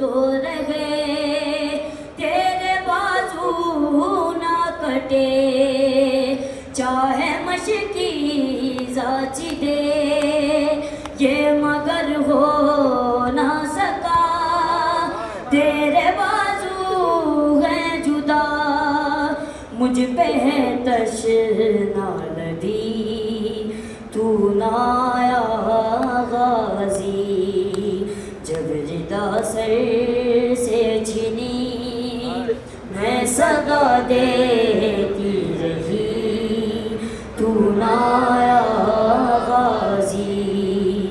تو رہے تیرے بازو نہ کٹے چاہے مشکی زاچی دے یہ مگر ہو نہ سکا تیرے بازو ہیں جدا مجھ پہ ہے تشنا لبی تو نہ آیا غازی جب ردا سر سے چھنی میں صدا دیتی رہی تو نہ آیا غازی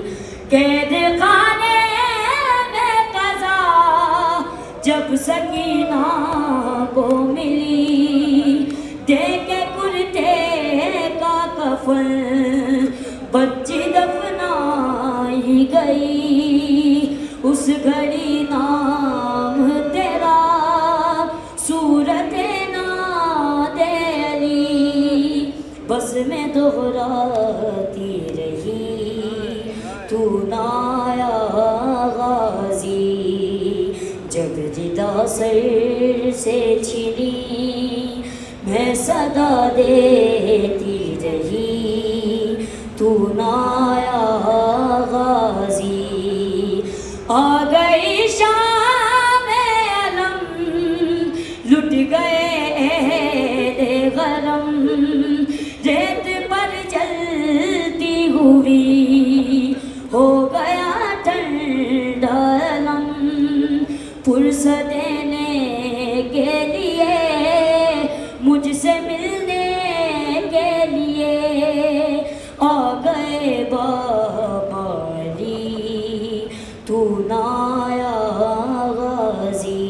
قید خانے میں قضا جب سکینہ کو ملی دیکھے کرتے کا کفن بچی دفنائی گئی اس گھڑی نام تیرا صورت ناد علی بس میں دہراتی رہی تو نہ آیا غازی جب ردا سر سے چھنی میں صدا دیتی رہی تو نہ آیا غازی آ گئی شام علم لٹ گئے اہل غرم ریت پر جلتی ہوئی ہو گیا ٹھنڈا علم پرس دینے کے لیے مجھ سے ملنے کے لیے آ گئے بابا علی تو نہ آیا غازی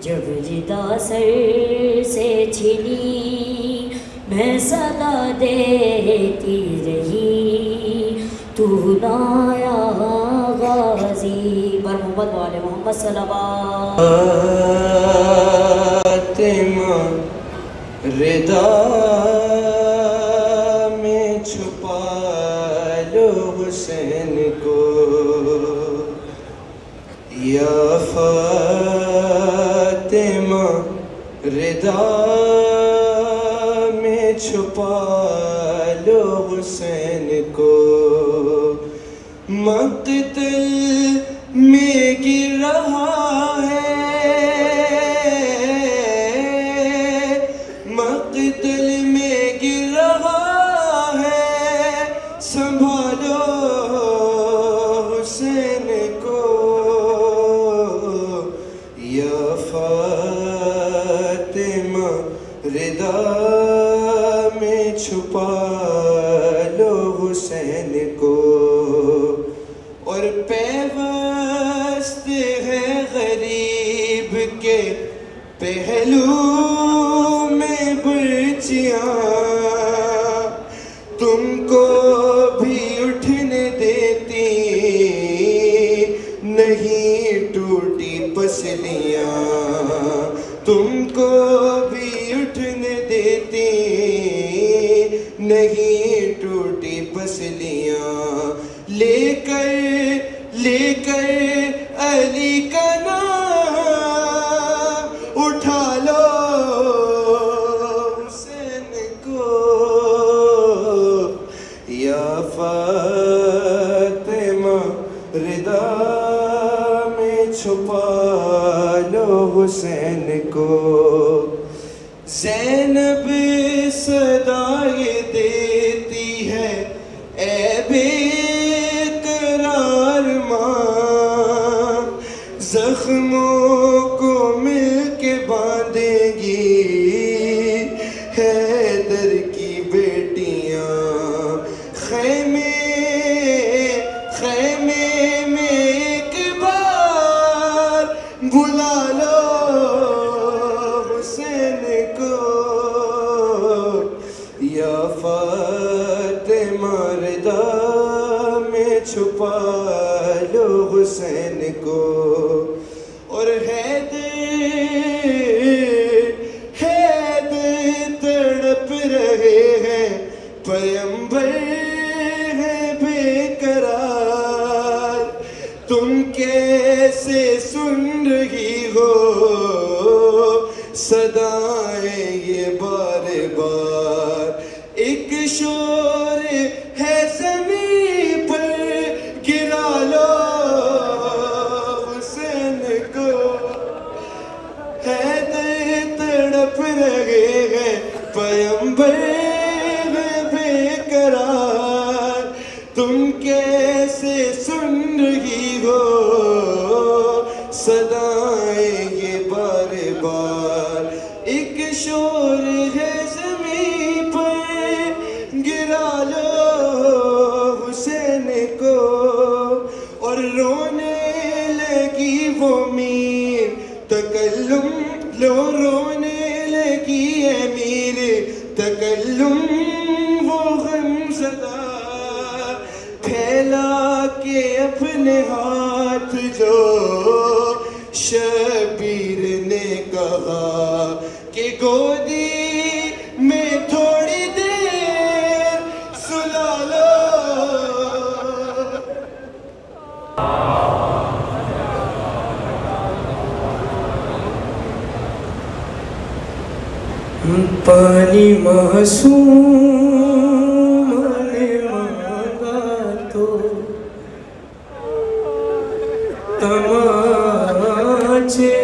جب ردا سر سے چھنی میں صدا دیتی رہی تو نہ آیا غازی بر محمد والے محمد صلوات فاطمہ ردا میں چھپا لو حسین کو یا فاطمہ ردا میں چھپا لو حسین کو مقتل میں گر رہا ہے مقتل میں گر رہا ہے سنبھالو حسین کو یا فاطمہ ردا میں چھپا لو حسین کو اور پیوست ہے غریب کے پہلو میں برچیاں تم کو بھی اٹھنے دیتی نہیں ٹوٹی پسلیاں تم کو بھی اٹھنے دیتی نہیں ٹوٹی پسلیاں لے کر علی کا نام اٹھا لو حسین کو یا فاطمہ ردا میں چھپا لو حسین کو زینب صدائے دیتی ہے اے بے قرار ماں زخموں کو مل کے باندھیں گی حیدر کی بیٹیاں خیمے میں ایک بار بلا لو حسین کو یا فاطمہ ردا میں چھپا لو حسین کو اور حیدر تڑپ رہے ہیں پیمبر ہے بے قرار تم کیسے کیسے سن رہی ہو صدائیں یہ بار بار، ایک شور ہے زمین پر گرا لو حسین کو، حیدر تڑپ رہے ہیں پیمبر بے قرار، تم کیسے سن رہی ہو صدائیں یہ بار بار، ایک شور ہے زمین پر گرا لو حسین کو، اور رونے لگی وہ میر تکلم، لو رونے لگی امیر تکلم، وہ غم زدہ پھیلا کے اپنے ہاتھ جو شبیر نے کہا کہ گودی میں تھوڑی دیر سلا لو۔ پانی معصوم نے مانگا تو تماچے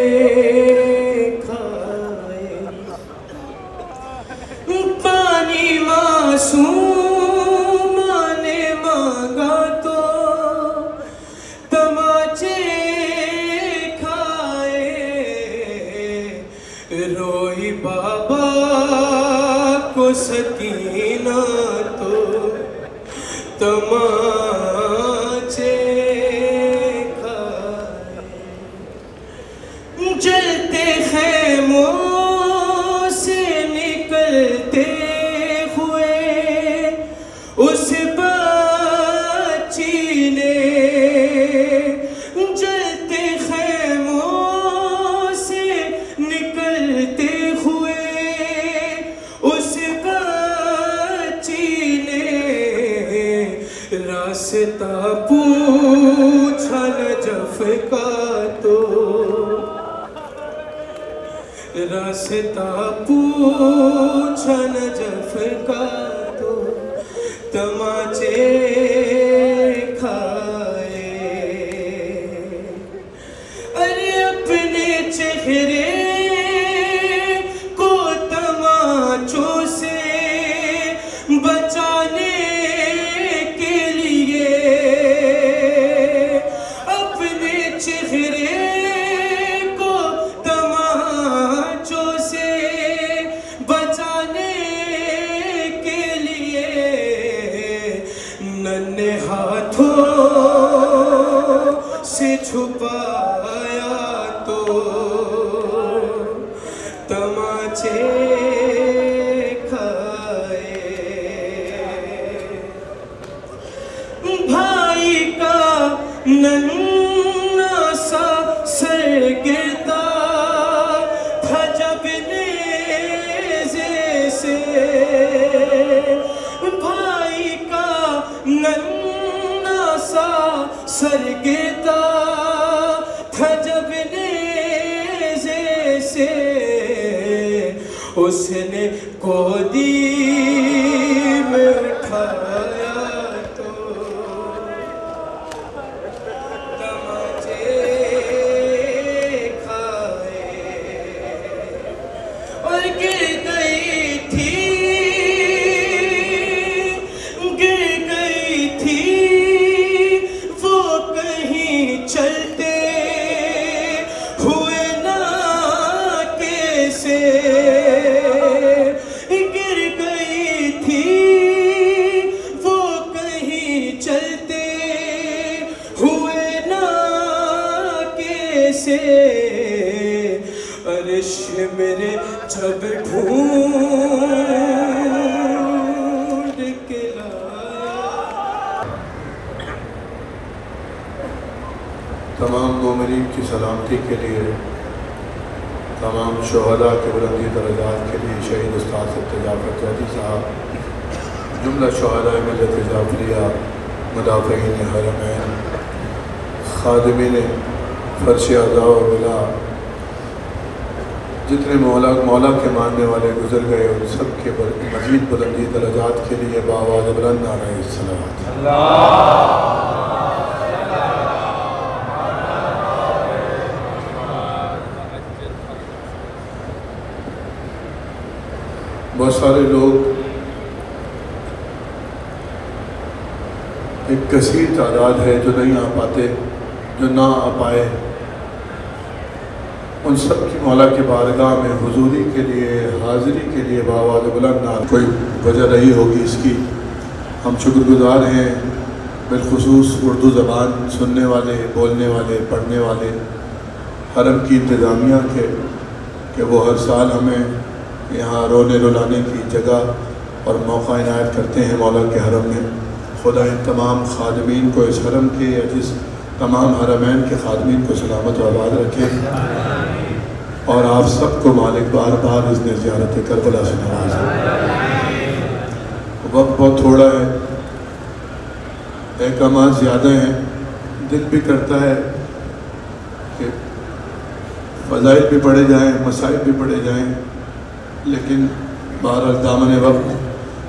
کھائے، پانی معصوم نے مانگا تو تماچے کھائے، روئی بابا کو سکینہ تو تماچے کھائے، جلتے خیموں سے نکلتے ہوئے اس بچی نے، جلتے خیموں سے نکلتے ہوئے اس بچی نے، راستہ پوچھا نجف کا تو، راستہ پوچھا نجف کا تو تماچے کھائے، ارے اپنے چہرے کو تماچوں سے بچانے کے لیے، اپنے چہرے کو تماچوں سے بچانے کے لیے، ننھے ہاتھوں سے چھپایا تو تماچے کھائے، بھائی کا ننھا سا سر گرتا تھا جب نیزے سے، بھائی کا ننھا سا سر گرتا تھا جب نیزے سے، اس نے گودی میں اٹھایا تو تماچے کھائے، اور گر گئی تھی وہ کہیں چلتے ہوئے نہ کیسے، گر گئی تھی وہ کہیں چلتے ہوئے نہ کیسے، عرش میرے جب ڈھونڈ کے لایا۔ تمام مومنین کی سلامتی کے لیے، تمام شہداء کے بلندی درجات کے لیے شہید استاد جعفر قیادی صاحب، جملہ شہداء ملت جعفریہ، مدافعین حرمین، خادمین فرش اعضاء و بلا جتنے مولا کے ماننے والے گزر گئے ان سب کے مزید بلندی درجات کے لیے بآواز بلند نعرہ الصلوات۔ بہت سارے لوگ ایک کثیر تعداد ہے جو نہیں آ پاتے، جو نہ آ پائے، ان سب کی مولا کے بارگاہ میں حضوری کے لیے، حاضری کے لیے بآواز بلند نعرہ۔ کوئی وجہ رہی ہوگی اس کی، ہم شکر گزار ہیں بالخصوص اردو زبان سننے والے، بولنے والے، پڑھنے والے حرم کی انتظامیہ کے کہ وہ ہر سال ہمیں یہاں رونے رلانے کی جگہ اور موقع عنایت کرتے ہیں مولا کے حرم میں۔ خدا ان تمام خادمین کو اس حرم کے یا جس تمام حرمین کے خادمین کو سلامت و آباد رکھے، اور آپ سب کو مالک بار بار اذن زیارت کربلا سے نوازے۔ وقت بہت تھوڑا ہے، احکامات زیادہ ہیں، دل بھی کرتا ہے کہ فضائل بھی پڑھے جائیں، مسائل بھی پڑھے جائیں، لیکن بہرحال دامن وقت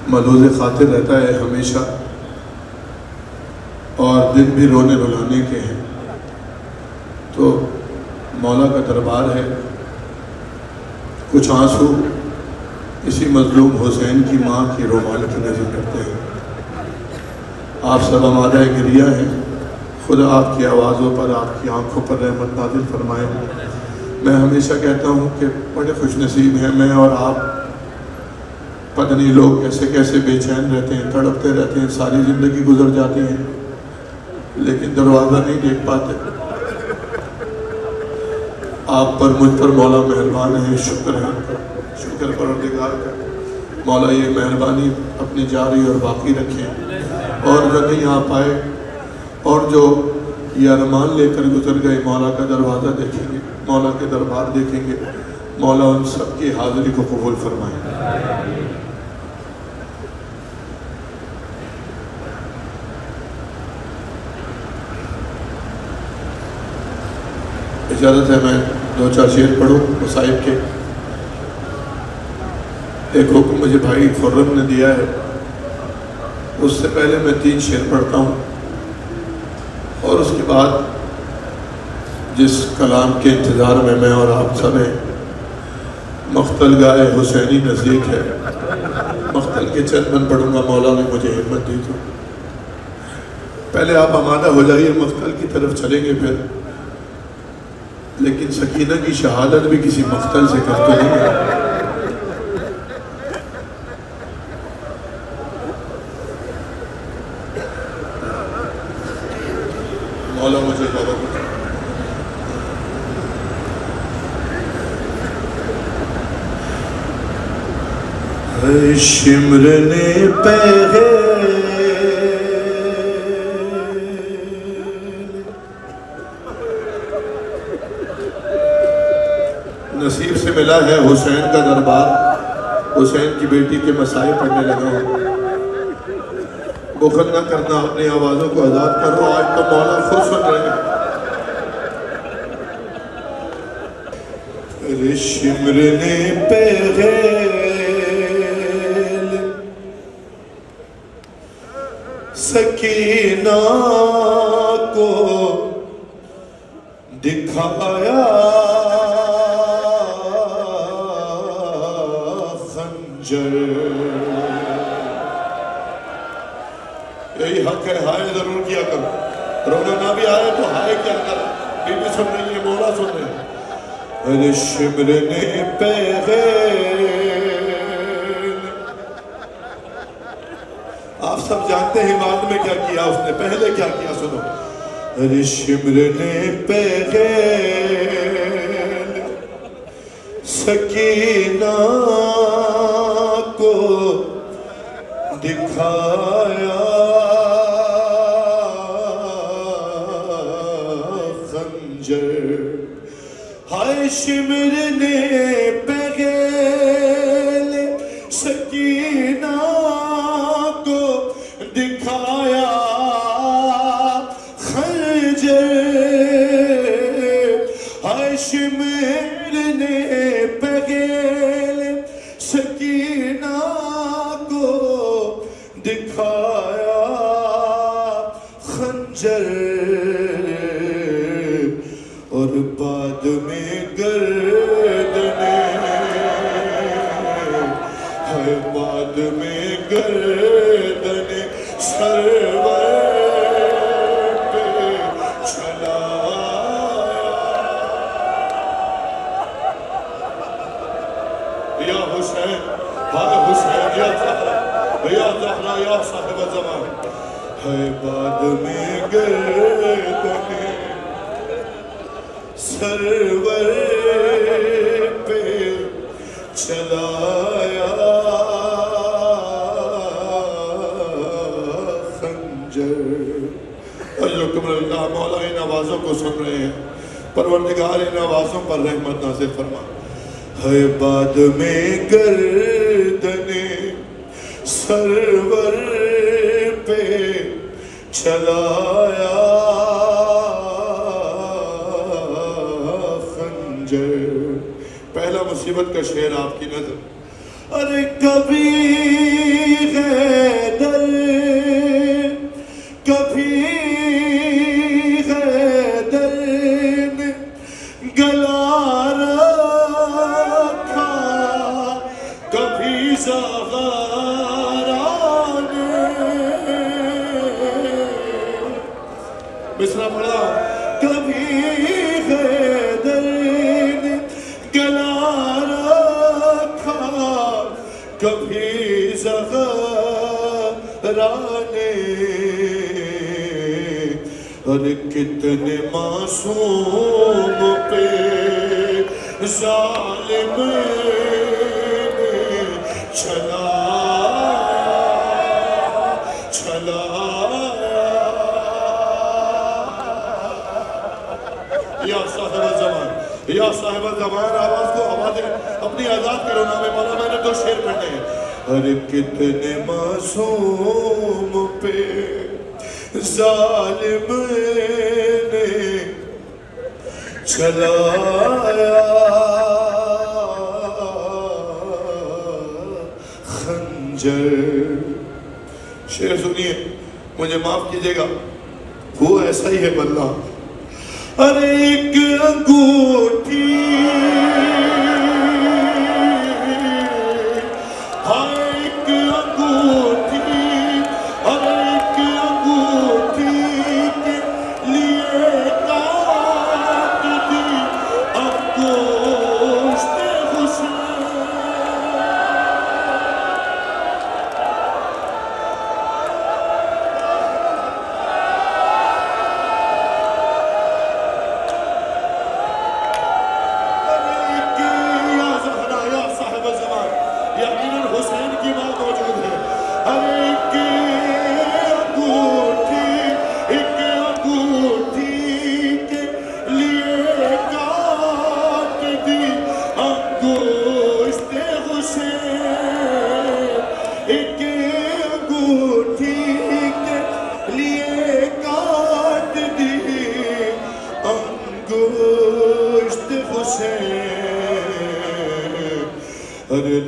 ملحوظ خاطر رہتا ہے ہمیشہ، اور دن بھی رونے رلانے کے ہیں۔ تو مولا کا دربار ہے، کچھ آنسو اسی مظلوم حسین کی ماں کی رومال کی نظر کرتے ہیں۔ آپ سب آمادہ گریہ ہیں، خدا آپ کی آوازوں پر، آپ کی آنکھوں پر رحمت نازل فرمائے۔ میں ہمیشہ کہتا ہوں کہ بڑے خوش نصیب ہیں میں اور آپ، پتہ نہیں لوگ کیسے کیسے بے چین رہتے ہیں، تڑپتے رہتے ہیں، ساری زندگی گزر جاتی ہیں لیکن دروازہ نہیں دیکھ پاتے۔ آپ پر، مجھ پر مولا مہربان ہے، شکر پروردگار کا۔ مولا یہ مہربانی اپنی جاری اور باقی رکھیں، اور جو نہیں آ پائے اور جو یہ ارمان لے کر گزر گئے، مولا کا دروازہ دیکھیں گے، مولا کے دربار دیکھیں گے، مولا ان سب کی حاضری کو قبول فرمائیں۔ اجازت ہے میں دو چار شعر پڑھوں مصائب کے۔ ایک حکم مجھے بھائی خرم نے دیا ہے، اس سے پہلے میں 3 شعر پڑھتا ہوں، اور اس کے بعد جس کلام کے انتظار میں اور آپ سب ہیں، مختل گائے حسینی نزدیک ہے، مختل کے چند من پڑھوں گا، مولا نے مجھے ہمت دی تو۔ پہلے آپ آمادہ ہو جائیے، مختل کی طرف چلیں گے پھر، لیکن سکینہ کی شہادت بھی کسی مختل سے کم تو نہیں ہے۔ مولا مجھے اجازت دے۔ شمرن پہلے نصیب سے ملا ہے حسین کا دربار، حسین کی بیٹی کے مسائل پڑھنے لگا ہوں۔ بخل نہ کرنا، اپنی آوازوں کو آزاد کرو، آج تو مولا خود سن رہے ہیں۔ شمرن پہل سکینہ کو دکھایا یہی حق ہے، ہائے ضرور کیا کرو، رونا نہ بھی آئے تو ہائے کیا کرو، بی بی سن رہی ہے، مولا سن رہے ہیں۔ شمرن پہل، آپ سب جانتے ہیں بعد میں کیا کیا اس نے، پہلے کیا کیا سنو۔ شمرن پہل سکینہ کو دکھایا خنجر، ہائے شمرن پہل سکینہ کو دکھایا خنجر، شمرنے پگیل سکینہ کو دکھایا خنجر اور بعد میں گردنے ہے بعد میں گردنے سرور پہ چلایا یا حسین بھائی حسین یا زہرا یا زہرا یا صاحب زمان ہے بعد میں گردنے سرور پہ چلایا خنجر۔ اجرکم اللہ مولا ان آوازوں کو سن رہے ہیں، پروردگار ان آوازوں پر رحمت نازل فرما۔ ہے بعد میں گردنے سرور پہ چلایا پہلا مصیبت کا شعر آپ کی نظر۔ ارے کبھی حیدر کبھی حیدر نے گلا رکھا کبھی زغارہ نے مصرع پڑھا کبھی حیدر کبھی زغرانے اور کتنے معصوم پہ ظالم نے چلایا یا صاحب زمان یا صاحب زمان آواز کو آوازیں اپنی آزاد کرو نام مولا میں نے 2 شعر پڑھنے ہیں۔ ہر کتنے معصوم پہ ظالم نے چلایا خنجر۔ شعر سنیے، مجھے معاف کیجئے گا، وہ ایسا ہی ہے بندہ۔ ارے ایک انگوٹھی ایک انگوٹھی ارے ایک انگوٹھی کے لیے کاٹ دی انگوشت حسین۔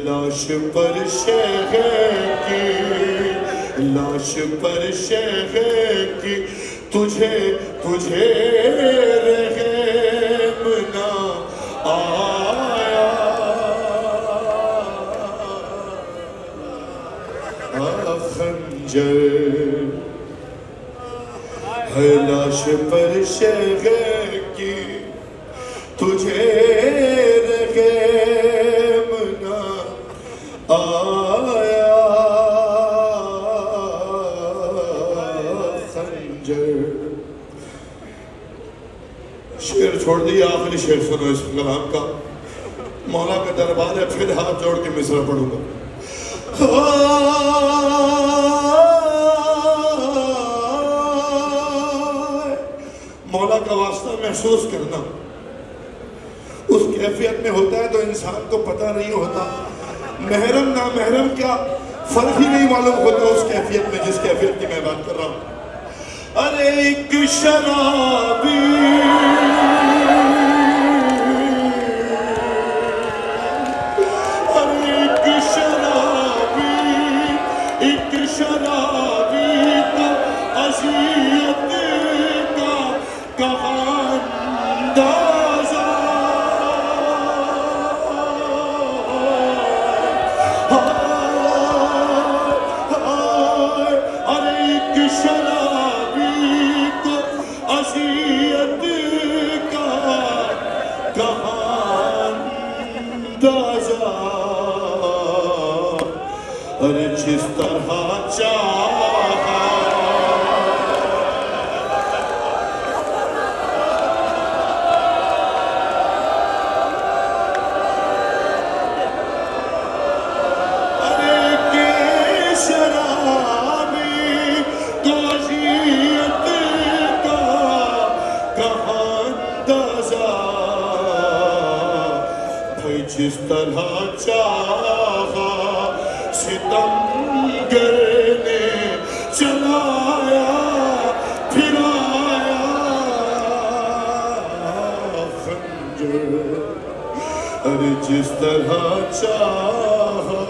لاش پر شیخ کی لاش پر شیخ کی تجھے رحم نہ آیا خنجر ہے لاش پر شیخ کی تجھے رحم نہ آیا خنجر۔ شعر چھوڑ دیا، آخری شعر سنو اس کلام کا، مولا کا دربار ہے، پھر ہاتھ جوڑ کے مصرع پڑھوں گا۔ مولا کا واسطہ محسوس کرنا اس کیفیت میں ہوتا ہے تو انسان کو پتہ نہیں ہوتا، محرم نامحرم کیا فرق ہی نہیں معلوم ہوتا اس کیفیت میں جس کیفیت کی میں بات کر رہا ہوں۔ ارے ایک شرابی جس طرح چاہا ارے کہ شرابی تعزیت کا کہاں اندازہ بھائی جس طرح چاہا ستمگر نے چلایا پھرایا خنجر ارے جس طرح چاہا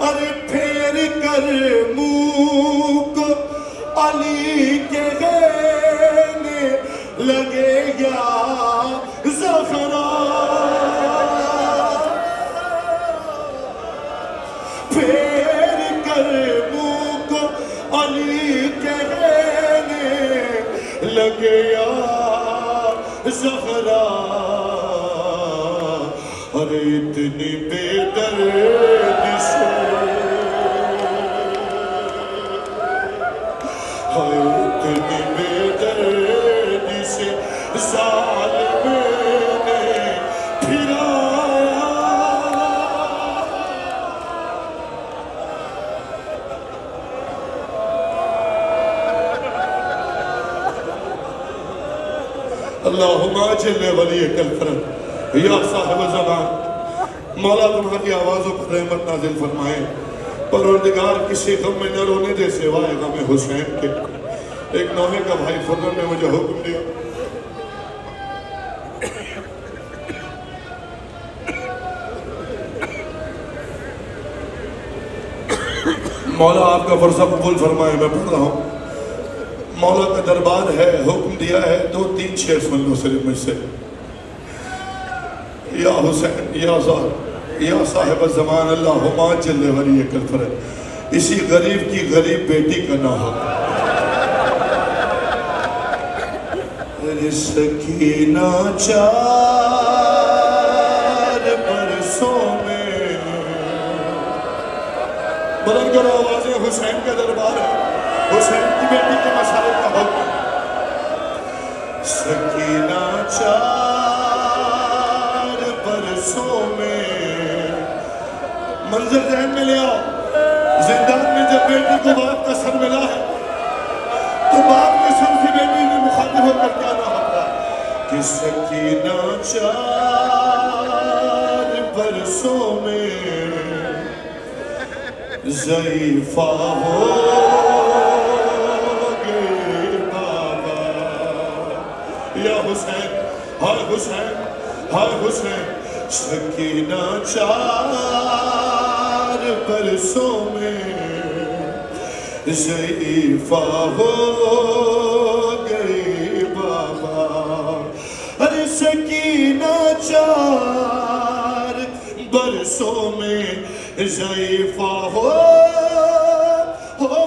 ارے پھیر کر منہ کو علی کے گھنے لگے گا زخرا پھیر کر منہ کو علی کے گھنے لگے گا زخرا ارے اتنی بے درد سے اتنی بے درد سے ظالم نے پھرایا اللہم اجل ولیک الکرم یا صاحب زمان مولا تمہاری آوازوں پر رحمت نازل فرمائے پروردگار کسی غم میں نہ رونے دے سوائے غم حسین کے ایک نوحے کا بھائی فضل نے مجھے حکم دیا مولا آپ کا فرضہ قبول فرمائے میں پڑھ رہا ہوں مولا کا دربار ہے حکم دیا ہے 2-3 شعر سن لو صرف مجھ سے یا حسین یا زہر یا صاحب الزمان اللہم اجل ولیک الفرج اسی غریب کی غریب بیٹی کا نہ ہو سکینہ 4 برسوں میں بلند کرو آوازیں حسین کا دربار ہے حسین کی بیٹی کے مسائل کا حکم سکینہ 4 برسوں میں منظر ذہن میں لے آؤ زندان میں جب بیٹی کو باپ کا سر ملا ہے تو باپ کے سر کی بیٹی نے مخاطب ہو کر کیا نہ ہوتا کہ سکینہ 4 برسوں میں ضعیفہ ہو گئے بابا یا حسین ہائے حسین ہائے حسین سکینہ 4 برسوں میں ضعیفہ ہو گئی بابا ارے سکینہ 4 برسوں میں ضعیفہ ہو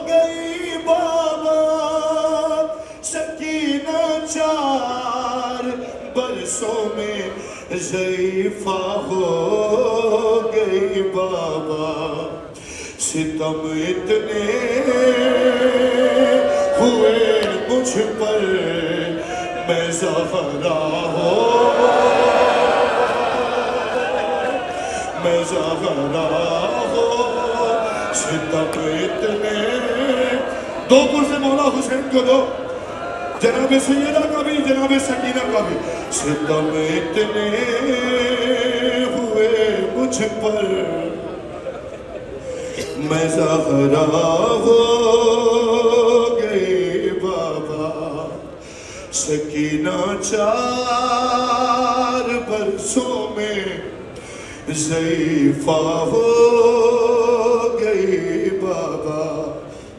گئی بابا سکینہ 4 برسوں میں ضعیفہ ہو گئی بابا ستم اتنے ہوئے مجھ پر میں زہرا ہو میں زہرا ہو ستم اتنے 2 پرسے مولا حسین کو دو جناب سیدہ کا بھی جناب سکینہ کا بھی ستم اتنے ہوئے مجھ پر میں زہرا ہو گئی بابا سکینہ 4 برسوں میں ضعیفہ ہو گئی بابا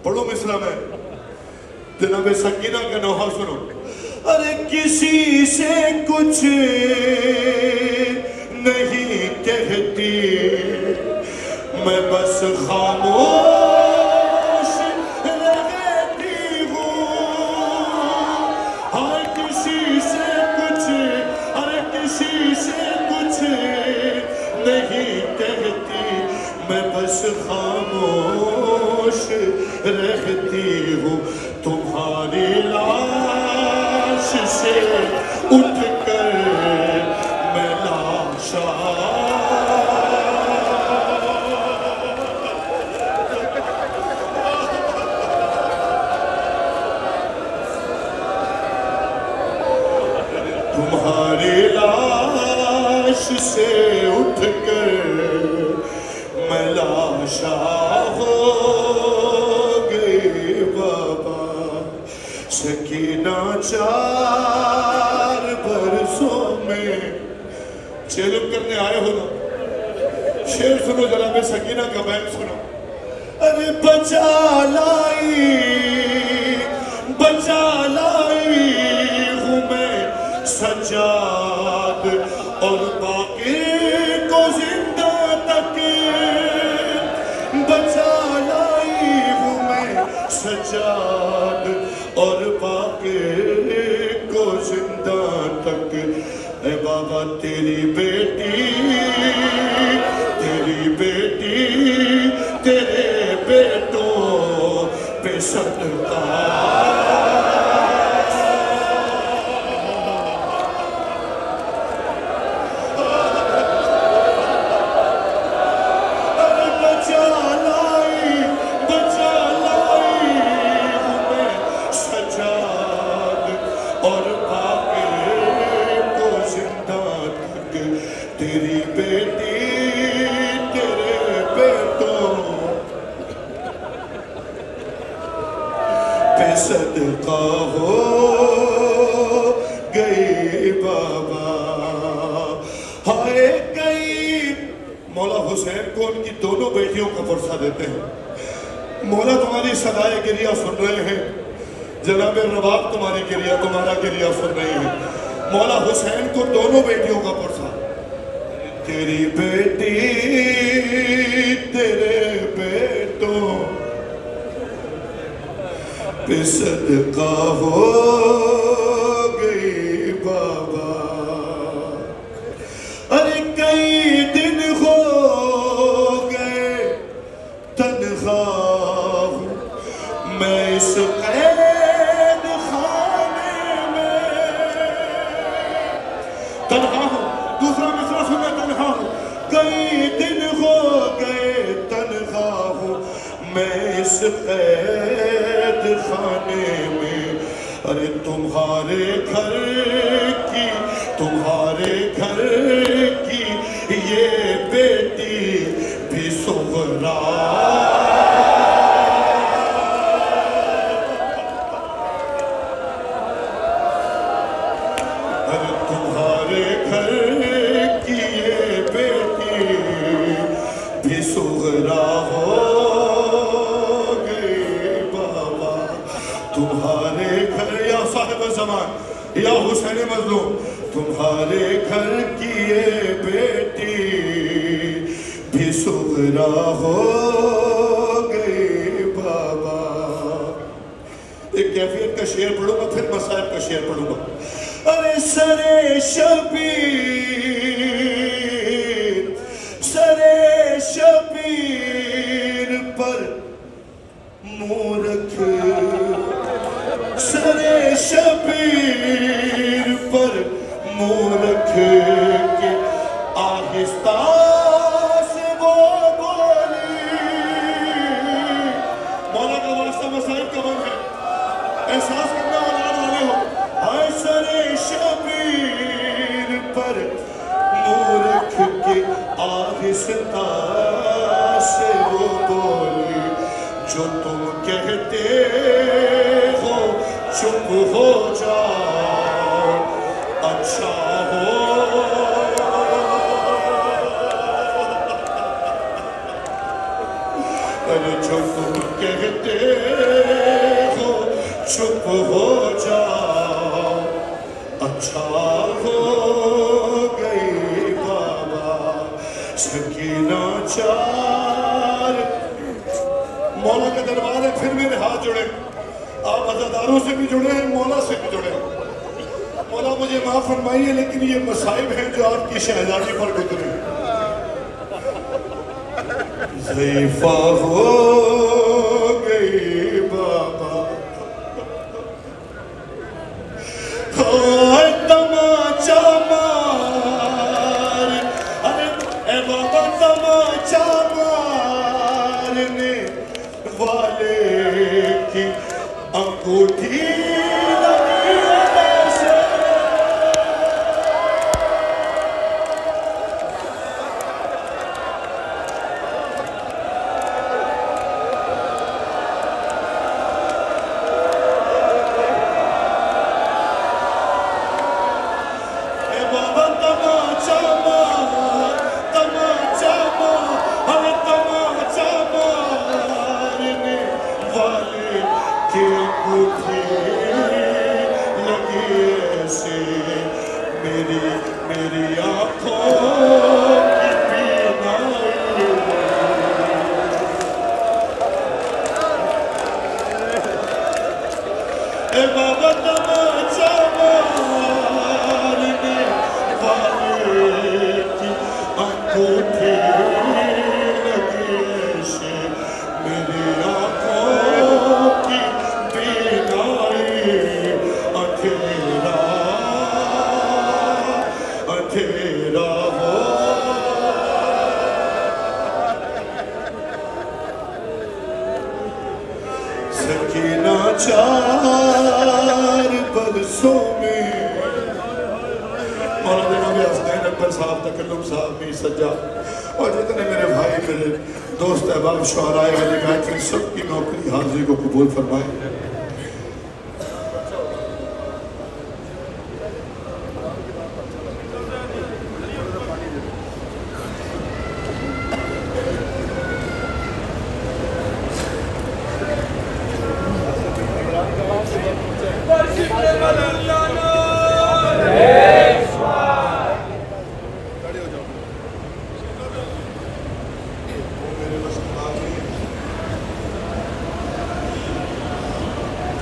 پڑھو مصرع میں جناب سکینہ کا نوحہ سنو. ارے کسی سے کچھ نہیں کہتی میں بس خاموش رہتی ہوں. ہر کسی سے کچھ ارے کسی سے کچھ نہیں کہتی میں بس خاموش رہتی ہوں. تمہاری لاش سے اٹھ کر میں لاشا تمہاری لاش سے اٹھ کر میں لاشا ہو گئی بابا. سکینہ 4 برسوں میں چیلم کرنے آئے ہو نا. شعر سنو جناب سکینہ کا بیان سنو. ارے بچا لائی ہوں میں سجاد اور باقی کو زندہ تک. بچا لائی ہوں میں سجاد اور باقی کو زندہ تک. اے بابا تیری بیٹی تیرے بیٹوں پہ صدقہ. تیری بیٹی تیرے بیٹوں پہ صدقہ ہو گئی بابا. ہائے گئی. مولا حسین کو ان کی دونوں بیٹیوں کا پرسہ دیتے ہیں. مولا تمہاری صدائے گریہ سن رہے ہیں. جناب رباب تمہارا گریہ سن رہی ہے. مولا حسین کو دونوں بیٹیوں کا پرسہ. تیری بیٹی تیرے بیٹوں پہ صدقہ ہو گئی بابا. ارے کئی دن ہو گئے تنہا میں اس قید خانے میں. تنہا ہوں. دوسرا مصرع سنیں. تنہا ہوں. کئی دن ہو گئے تنہا ہوں میں اس قید خانے میں. ارے تمہارے گھر کی یہ بیٹی بھی صغرا. ارے تمہارے گھر کی یہ بیٹی بھی صغرا ہو گئی بابا. تمہارے گھر یا صاحب زمان یا حسین مظلوم تمہارے گھر کی یہ بیٹی بھی صغرا ہو گئی بابا. ایک کیفیت کا شعر پڑھوں گا پھر مصائب کا شعر پڑھوں گا. ارے سرے شبیر پر منہ رکھے. سرے شبیر پر منہ رکھے کہ آہستہ سے وہ بولی. مولا کا واسطہ مصائب کا بن ہے. احساس کرنا اولاد والے ہو. ہائے سرے شبیر پر منہ رکھ کے آہستہ سے وہ بولی. جو تم کہتے ہو چپ ہو جاؤ اچھا ہو. ارے جو تم کہتے ہو چپ ہو جاؤ اچھا ہو گئی بابا سکینہ چار مولا کا دربار ہے پھر میرے ہاتھ جڑے آپ عزاداروں سے بھی جڑے ہیں مولا سے بھی جڑے ہیں مولا مجھے معاف فرمائیے لیکن یہ مصائب ہیں جو آپ کی شہزادی پر گزرے ضعیفہ ہو گئی بابا تماچا مار اے بابا تماچا مارنے والے کی انگوٹھی لگی ایسے اے بابا تماچا مار تماچا مار ہمیں تماچا مارنے والے کی انگوٹھی لگی ایسے میری آنکھوں کی بینائی اے بابا تماچا مارنے والے کی انگوٹھی لگی ایسے میری آنکھوں کی بینائی اندھیرا اندھیرا ہو سکینہ چار برسوں میں مولا جناب حسنین اکبر صاحب تکلم صاحب بھی سجا اور جتنے میرے بھائی میرے دوست احباب شعراء اہل بیت ہیں سب کی نوکری حاضری کو قبول فرمائے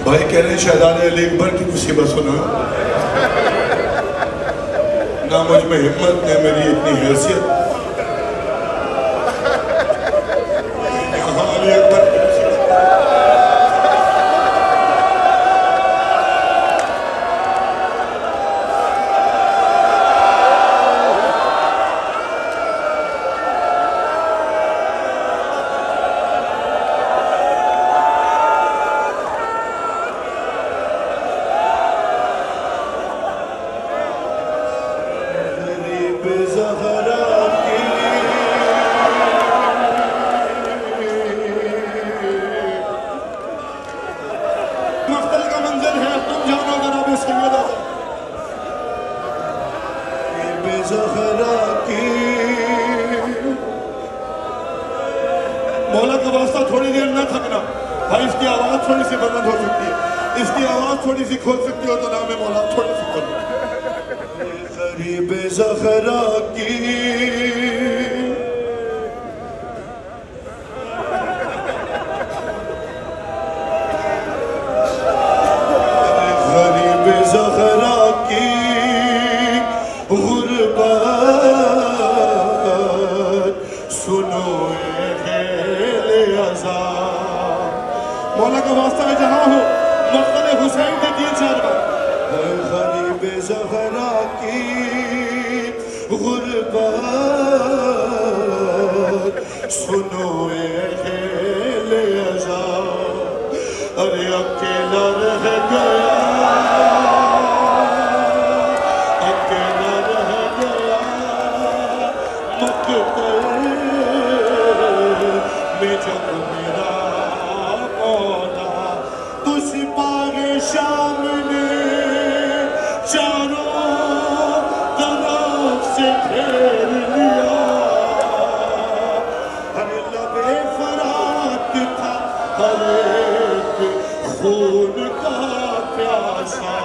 بھائی کہہ رہے ہیں شہزادے علی اکبر کی مصیبت سنا نہ مجھ میں ہمت نے میری اتنی حیثیت یہاں علی اکبر کی مصیبت مولا کا واسطہ تھوڑی دیر نہ تھکنا بھائی اس کی آواز تھوڑی سی بلند ہو سکتی ہے اس کی آواز تھوڑی سی کھول سکتی ہو تو نام مولا تھوڑی سی کھول غریب زہرا کی غریب زہرا کی غربت سنو مولا کا واسطہ ہے جہاں ہو مقتل حسین کے 3-4 بار غریب زہرا کی غربت سنو اہل عذاب ارے اکیلا رہ گیا اکیلا رہ گیا مقتل میں جب میرا شام نے چاروں طرف سے گھیر لیا ہر لب خون کا پیاسا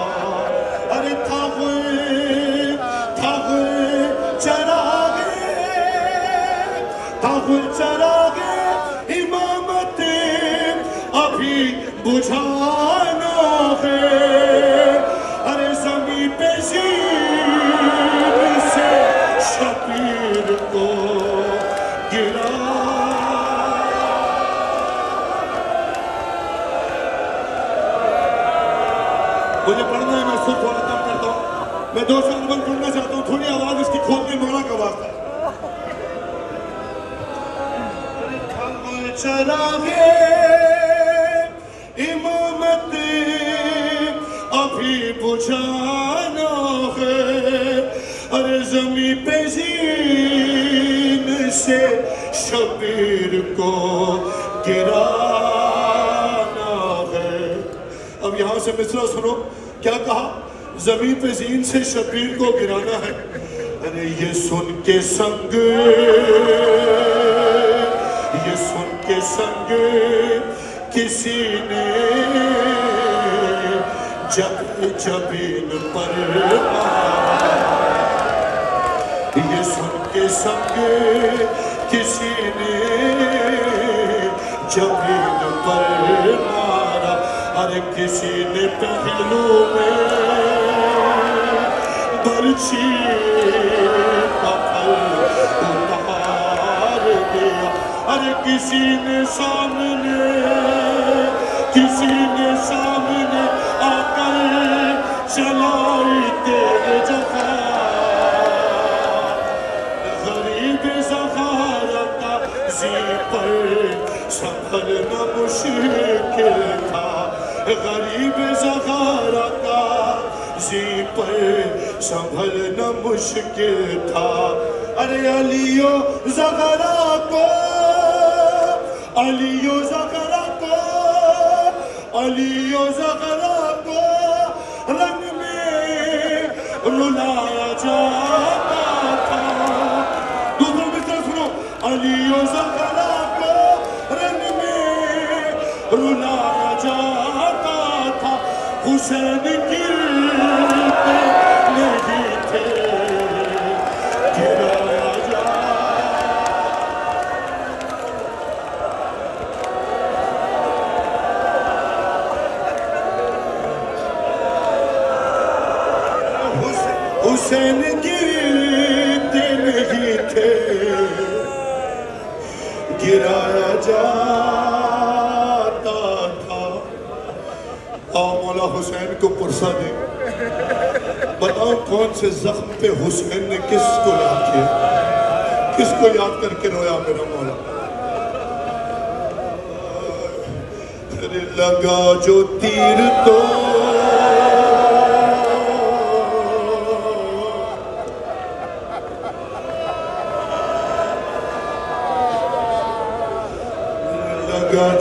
ارے تھا چراغ امامت ابھی بجھانا ہے ارے زمین پہ زین سے شبیر کو گرا مجھے پڑھنا ہے میں سر تھوڑا کم کرتا ہوں میں 2 سال بند پڑھنا چاہتا ہوں تھوڑی آواز اس کی کھولنے مولا کا واسطہ چراغ امامت ابھی بجھانا ہے ارے زمین پہ زین سے شبیر کو گرانا ہے اب یہاں سے مصرع سنو کیا کہا زمین پہ زین سے شبیر کو گرانا ہے ارے یہ سن کے سنگ کسی نے جبین پر مارا یہ سن کے سنگ کسی نے جبین پر مارا ارے کسی نے پہلو میں برچھی کا پھل اتار دیا ارے کسی نے سامنے آ کر چلائی تیرے جفا غریب زخارہ کا زی پر سنبھلنا مشکل تھا غریب زخارہ کا زی پر سنبھلنا مشکل تھا ارے علیو زغرا کو رنگ میں رلایا جاتا تھا دوسروں مصرع سنو علیو زغرا کو رنگ میں رلایا جاتا تھا حسین گرتے نہیں تھے گرایا حسین گرتے نہیں تھے گرایا جاتا تھا آؤ مولا حسین کو پرسہ دیں بتاؤ کون سے زخم پہ حسین نے کس کو یاد کیا کس کو یاد کر کے رویا میرا مولا لگا جو تیر تو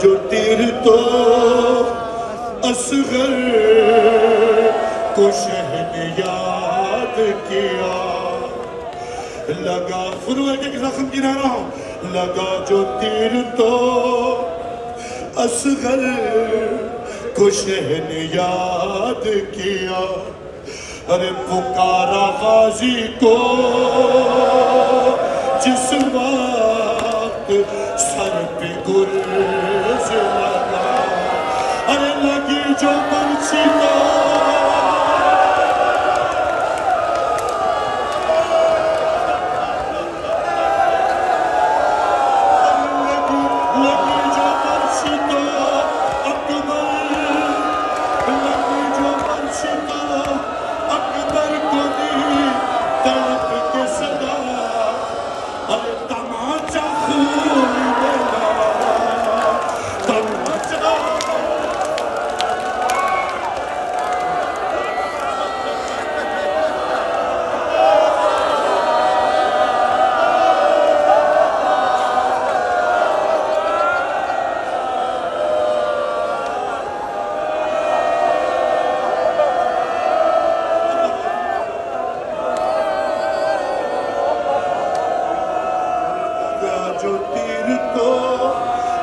جو تیر تو اصغر کو شہ نے یاد کیا لگا سنو ایک زخم گنا رہا ہوں لگا جو تیر تو اصغر کو شہ نے یاد کیا ارے پکارا غازی کو جس وقت سر پہ گرز لگا ارے لگی جو برچی کو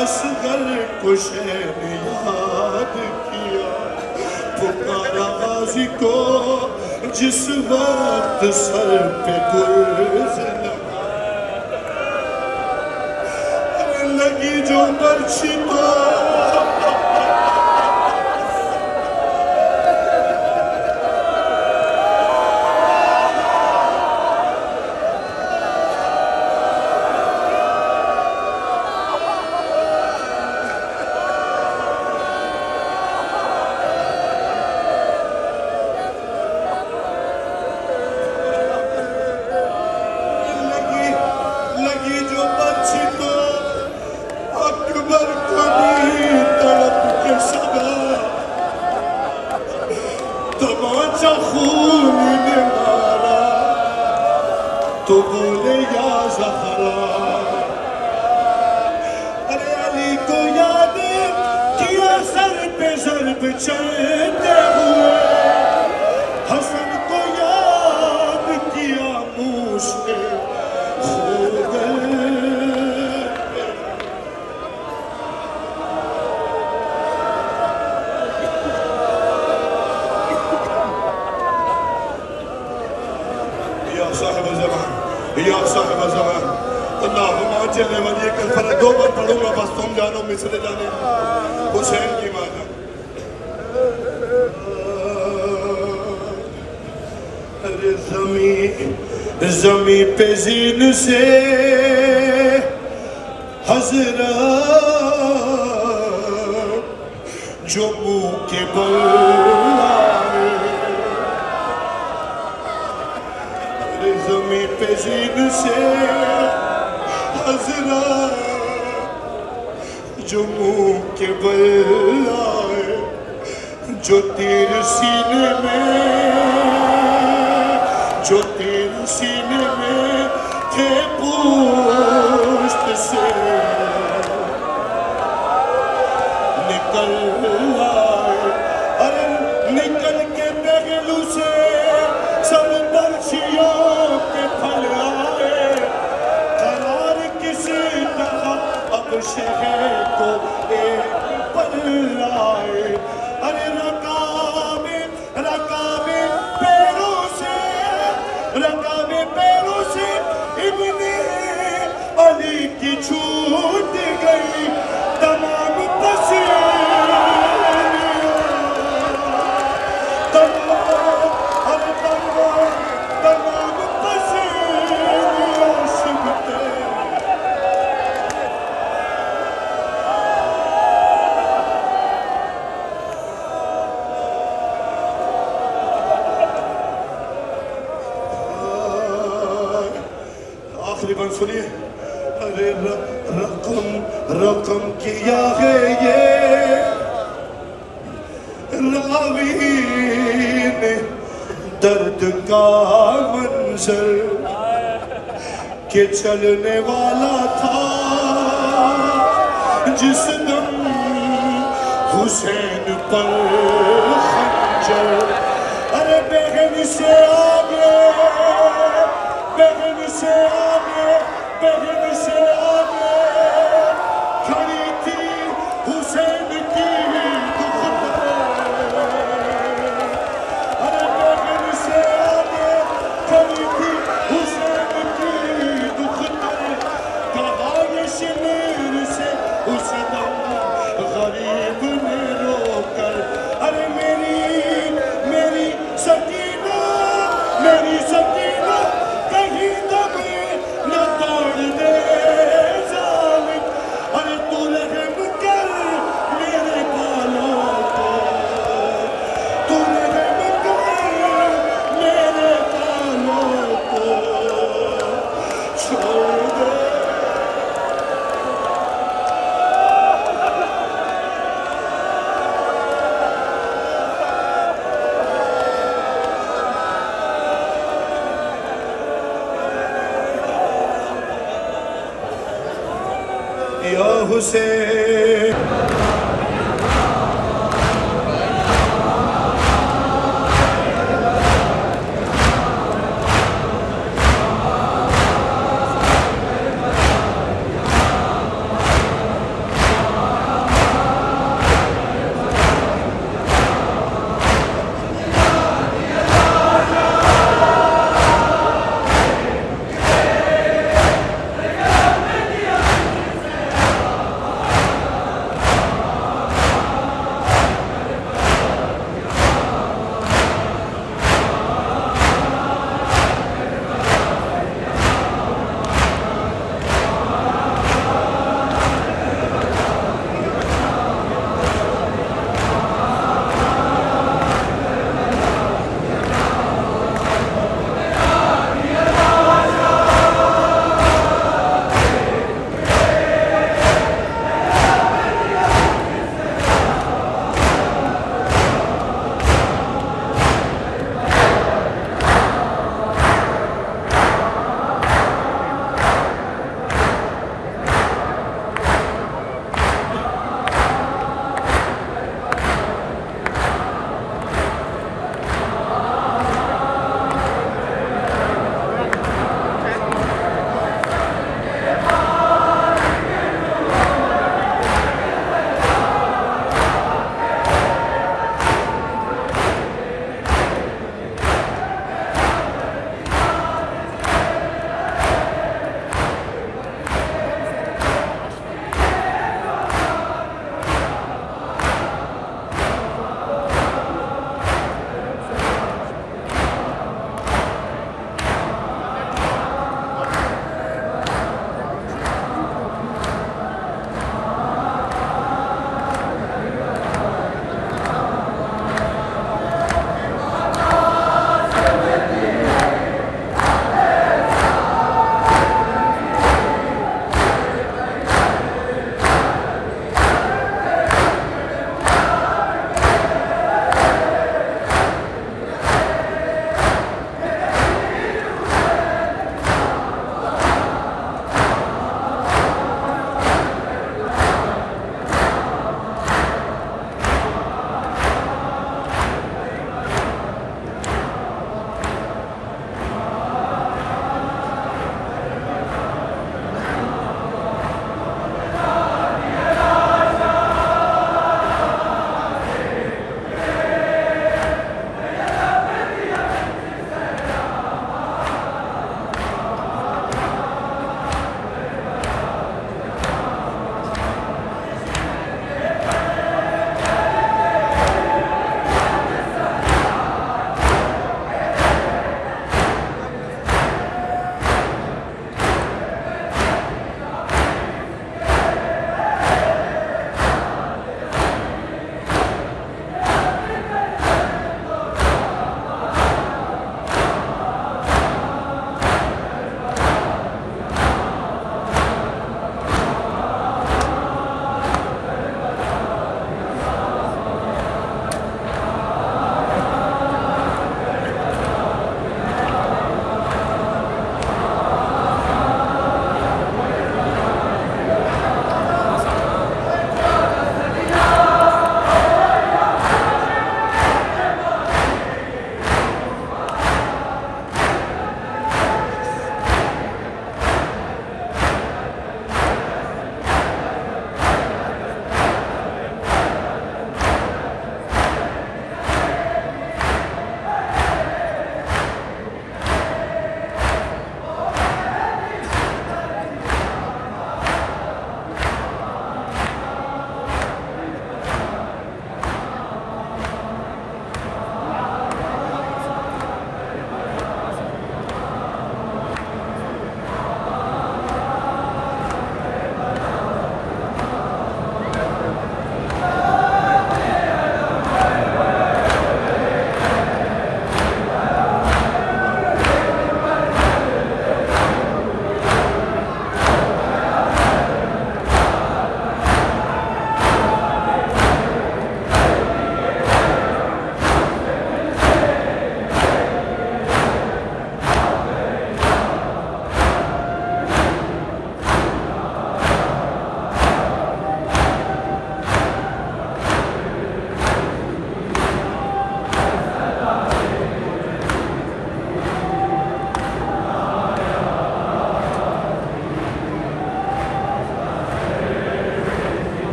اصغر کو شہ نے یاد کیا پکارا غازی کو جس وقت سر پہ گرز لگی جو برچی تو تو بولے یا زہرا ارے علی کو یاد کیا سر پہ ضرب چلتے ہوئے حسن کو یاد کیا موس پہ خود یا صاحب زمان یا صاحب زمان اللہم آجلے ولی کل فرد 2 بار پڑھوں گا بس تم جانو مصر جانے حسین کی مانا ارے زمین پہ زین سے حضرت جو منہ کے بل زمین پہ زین سے حضرت جو منہ کے بل آئے جو تیر سینے میں تھے پوشت سے نکل آئے ارے نکل کے پہلو سے سب برچیوں کے پھل آئے قرار کسی طرح اب شہر کو ایک پل آئے ارے رکابے پیروں سے ابن علی کی چھوٹ گئی تمام آخری بند سنیے ارے رقم کیا ہے یہ راوی نے درد کا منظر کہ چلنے والا تھا جس دم حسین پر خنجر ارے بہن سے آگے کھڑی تھی حسین کی دختر ارے بہن سے آگے کھڑی تھی حسین کی دختر کہا یہ شمیر سے اس دم غریب نے رو کر ارے میری سکینہ کہیں دبی نہ توڑ دے ظالم ارے تو رحم کر میرے بالوں کو تو رحم کر میرے بالوں کو چھوڑ دے یا حسین